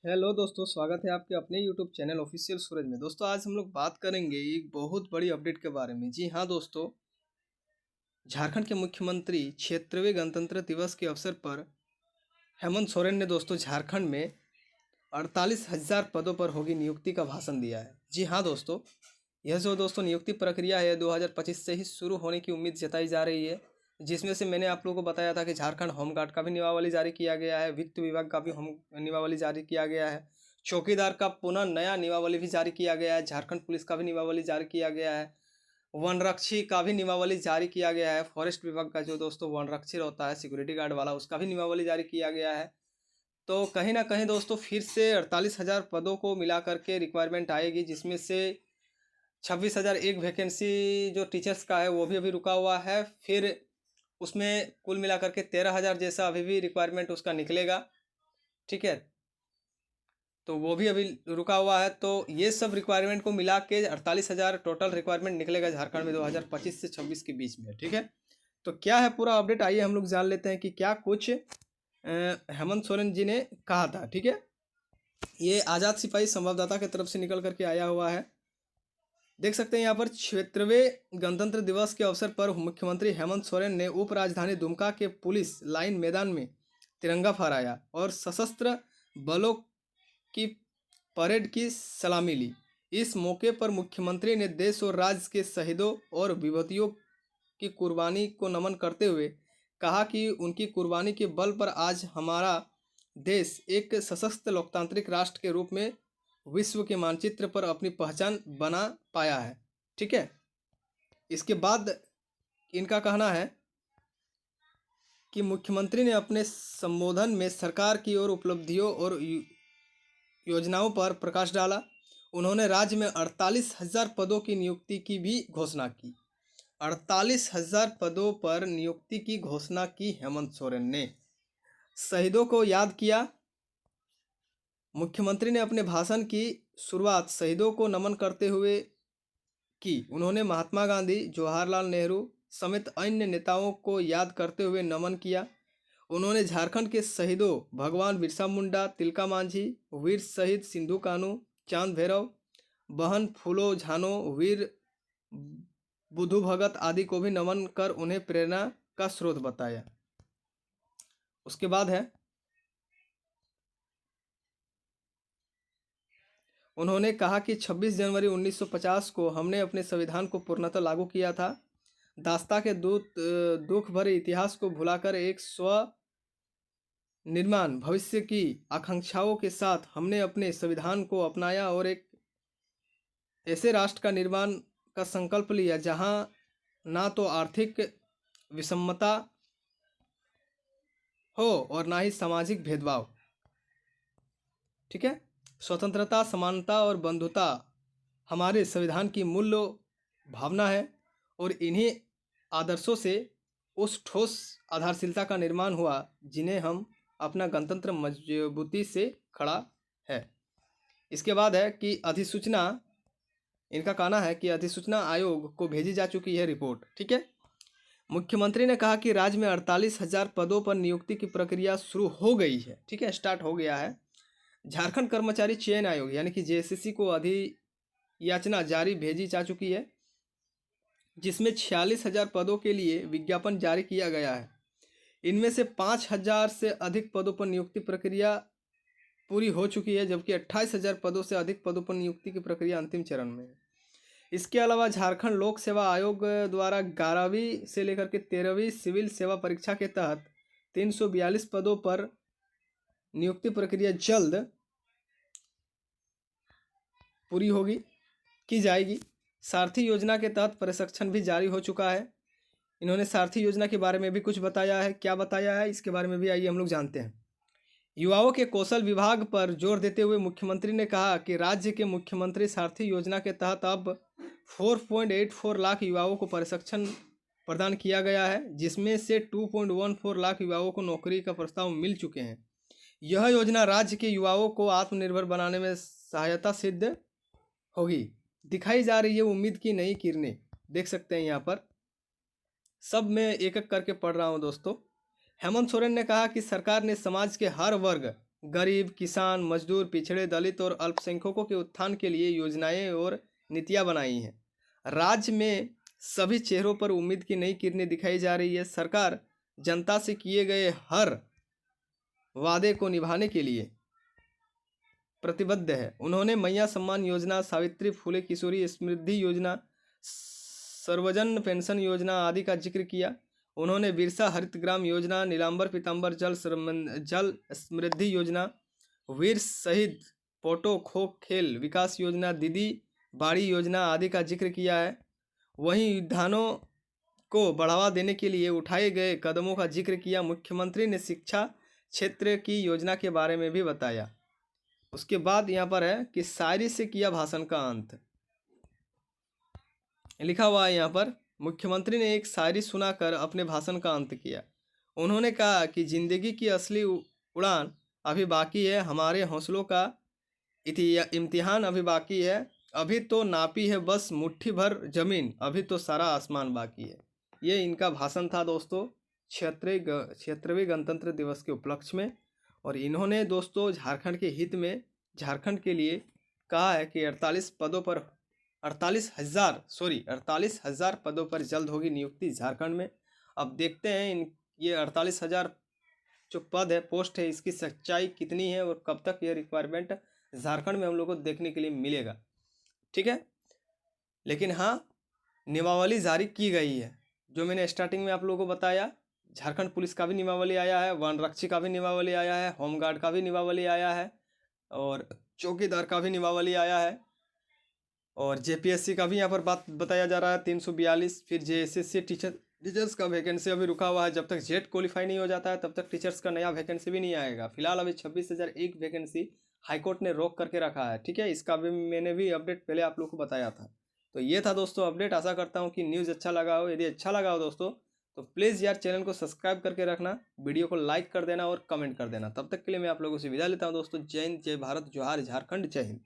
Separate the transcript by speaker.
Speaker 1: Hello दोस्तों, स्वागत है आपके अपने यूट्यूब चैनल ऑफिशियल सूरज में। दोस्तों, आज हम लोग बात करेंगे एक बहुत बड़ी अपडेट के बारे में। जी हाँ दोस्तों, झारखंड के मुख्यमंत्री क्षेत्रवीय गणतंत्र दिवस के अवसर पर हेमंत सोरेन ने दोस्तों झारखंड में 48,000 पदों पर होगी नियुक्ति का भाषण दिया है। जी हाँ दोस्तों, यह जो दोस्तों नियुक्ति प्रक्रिया है 2025 से ही शुरू होने की उम्मीद जताई जा रही है, जिसमें से मैंने आप लोगों को बताया था कि झारखंड होमगार्ड का भी नियमावली जारी किया गया है, वित्त विभाग का भी होम नियमावली जारी किया गया है, चौकीदार का पुनः नया नियमावली भी जारी किया गया है, झारखंड पुलिस का भी नियमावली जारी किया गया है, वनरक्षी का भी नियमावली जारी किया गया है, फॉरेस्ट विभाग का जो दोस्तों वनरक्षी होता है सिक्योरिटी गार्ड वाला, उसका भी नियमावली जारी किया गया है। तो कहीं ना कहीं दोस्तों फिर से 48,000 पदों को मिला करके रिक्वायरमेंट आएगी, जिसमें से 26,000 एक वैकेंसी जो टीचर्स का है वो भी अभी रुका हुआ है। फिर उसमें कुल मिला करके 13,000 जैसा अभी भी रिक्वायरमेंट उसका निकलेगा। ठीक है, तो वो भी अभी रुका हुआ है। तो ये सब रिक्वायरमेंट को मिला के 48,000 टोटल रिक्वायरमेंट निकलेगा झारखंड में 2025 से 26 के बीच में। ठीक है, तो क्या है पूरा अपडेट, आइए हम लोग जान लेते हैं कि क्या कुछ हेमंत सोरेन जी ने कहा था। ठीक है, ये आज़ाद सिपाही संवाददाता की तरफ से निकल करके आया हुआ है। देख सकते हैं यहाँ पर, क्षेत्रवीय गणतंत्र दिवस के अवसर पर मुख्यमंत्री हेमंत सोरेन ने उप राजधानी दुमका के पुलिस लाइन मैदान में तिरंगा फहराया और सशस्त्र बलों की परेड की सलामी ली। इस मौके पर मुख्यमंत्री ने देश और राज्य के शहीदों और विभूतियों की कुर्बानी को नमन करते हुए कहा कि उनकी कुर्बानी के बल पर आज हमारा देश एक सशक्त लोकतांत्रिक राष्ट्र के रूप में विश्व के मानचित्र पर अपनी पहचान बना पाया है। ठीक है, इसके बाद इनका कहना है कि मुख्यमंत्री ने अपने संबोधन में सरकार की और उपलब्धियों और योजनाओं पर प्रकाश डाला। उन्होंने राज्य में 48,000 पदों की नियुक्ति की भी घोषणा की। 48,000 पदों पर नियुक्ति की घोषणा की हेमंत सोरेन ने। शहीदों को याद किया। मुख्यमंत्री ने अपने भाषण की शुरुआत शहीदों को नमन करते हुए की। उन्होंने महात्मा गांधी, जवाहरलाल नेहरू समेत अन्य नेताओं को याद करते हुए नमन किया। उन्होंने झारखंड के शहीदों भगवान बिरसा मुंडा, तिलका मांझी, वीर शहीद सिंधु कानू, चांद भैरव, बहन फूलो झानो, वीर बुधु भगत आदि को भी नमन कर उन्हें प्रेरणा का स्रोत बताया। उसके बाद है, उन्होंने कहा कि 26 जनवरी 1950 को हमने अपने संविधान को पूर्णतः लागू किया था। दास्ता के दुख भरे इतिहास को भुलाकर एक स्व निर्माण भविष्य की आकांक्षाओं के साथ हमने अपने संविधान को अपनाया और एक ऐसे राष्ट्र का निर्माण का संकल्प लिया जहां ना तो आर्थिक विषमता हो और ना ही सामाजिक भेदभाव। ठीक है, स्वतंत्रता, समानता और बंधुता हमारे संविधान की मूल्य भावना है और इन्हीं आदर्शों से उस ठोस आधारशिलता का निर्माण हुआ जिन्हें हम अपना गणतंत्र मजबूती से खड़ा है। इसके बाद है कि अधिसूचना, इनका कहना है कि अधिसूचना आयोग को भेजी जा चुकी है रिपोर्ट। ठीक है, मुख्यमंत्री ने कहा कि राज्य में 48,000 पदों पर नियुक्ति की प्रक्रिया शुरू हो गई है। ठीक है, स्टार्ट हो गया है। झारखंड कर्मचारी चयन आयोग यानी कि जेएसएससी को अधियाचना जारी भेजी जा चुकी है, जिसमें 46,000 पदों के लिए विज्ञापन जारी किया गया है। इनमें से 5,000 से अधिक पदों पर नियुक्ति प्रक्रिया पूरी हो चुकी है, जबकि 28,000 पदों से अधिक पदों पर नियुक्ति की प्रक्रिया अंतिम चरण में है। इसके अलावा झारखंड लोक सेवा आयोग द्वारा 11वीं से लेकर के 13वीं सिविल सेवा परीक्षा के तहत 342 पदों पर नियुक्ति प्रक्रिया जल्द पूरी होगी की जाएगी। सारथी योजना के तहत प्रशिक्षण भी जारी हो चुका है। इन्होंने सारथी योजना के बारे में भी कुछ बताया है। क्या बताया है इसके बारे में भी आइए हम लोग जानते हैं। युवाओं के कौशल विभाग पर जोर देते हुए मुख्यमंत्री ने कहा कि राज्य के मुख्यमंत्री सारथी योजना के तहत अब 4.84 लाख युवाओं को प्रशिक्षण प्रदान किया गया है, जिसमें से 2.14 लाख युवाओं को नौकरी का प्रस्ताव मिल चुके हैं। यह योजना राज्य के युवाओं को आत्मनिर्भर बनाने में सहायता सिद्ध होगी। दिखाई जा रही है उम्मीद की नई किरणें। देख सकते हैं यहाँ पर, सब मैं एक एक करके पढ़ रहा हूँ दोस्तों। हेमंत सोरेन ने कहा कि सरकार ने समाज के हर वर्ग गरीब, किसान, मजदूर, पिछड़े, दलित और अल्पसंख्यकों के उत्थान के लिए योजनाएं और नीतियां बनाई हैं। राज्य में सभी चेहरों पर उम्मीद की नई किरणें दिखाई जा रही है। सरकार जनता से किए गए हर वादे को निभाने के लिए प्रतिबद्ध है। उन्होंने मैया सम्मान योजना, सावित्री फुले किशोरी समृद्धि योजना, सर्वजन पेंशन योजना आदि का जिक्र किया। उन्होंने बिरसा हरित ग्राम योजना, नीलांबर पीतांबर जल समृद्धि योजना, वीर शहीद पोटो खो खेल विकास योजना, दीदी बाड़ी योजना आदि का जिक्र किया है। वहीं युद्धानों को बढ़ावा देने के लिए उठाए गए कदमों का जिक्र किया। मुख्यमंत्री ने शिक्षा क्षेत्र की योजना के बारे में भी बताया। उसके बाद यहाँ पर है कि शायरी से किया भाषण का अंत। लिखा हुआ है यहाँ पर, मुख्यमंत्री ने एक शायरी सुनाकर अपने भाषण का अंत किया। उन्होंने कहा कि जिंदगी की असली उड़ान अभी बाकी है, हमारे हौसलों का इम्तिहान अभी बाकी है। अभी तो नापी है बस मुट्ठी भर जमीन, अभी तो सारा आसमान बाकी है। ये इनका भाषण था दोस्तों 76वें गणतंत्र दिवस के उपलक्ष्य में। और इन्होंने दोस्तों झारखंड के हित में, झारखंड के लिए कहा है कि 48,000 पदों पर जल्द होगी नियुक्ति झारखंड में। अब देखते हैं ये 48,000 जो पद है, पोस्ट है, इसकी सच्चाई कितनी है और कब तक ये रिक्वायरमेंट झारखंड में हम लोग को देखने के लिए मिलेगा। ठीक है, लेकिन हाँ, नियमावली जारी की गई है। जो मैंने स्टार्टिंग में आप लोगों को बताया, झारखंड पुलिस का भी नियमावली आया है, वन रक्षी का भी नियमावली आया है, होमगार्ड का भी नियमावली आया है, और चौकीदार का भी नियमावली आया है, और जेपीएससी का भी यहाँ पर बात बताया जा रहा है 342। फिर जेएसएससी टीचर्स का वैकेंसी अभी रुका हुआ है। जब तक जेट क्वालिफाई नहीं हो जाता है तब तक टीचर्स का नया वैकेंसी भी नहीं आएगा। फिलहाल अभी 26,001 वैकेंसी हाईकोर्ट ने रोक करके रखा है। ठीक है, इसका भी मैंने भी अपडेट पहले आप लोग को बताया था। तो ये था दोस्तों अपडेट। आशा करता हूँ कि न्यूज़ अच्छा लगा हो। यदि अच्छा लगा हो दोस्तों तो प्लीज़ यार चैनल को सब्सक्राइब करके रखना, वीडियो को लाइक कर देना और कमेंट कर देना। तब तक के लिए मैं आप लोगों से विदा लेता हूँ दोस्तों। जय हिंद, जय भारत, जोहार झारखंड, जय हिंद।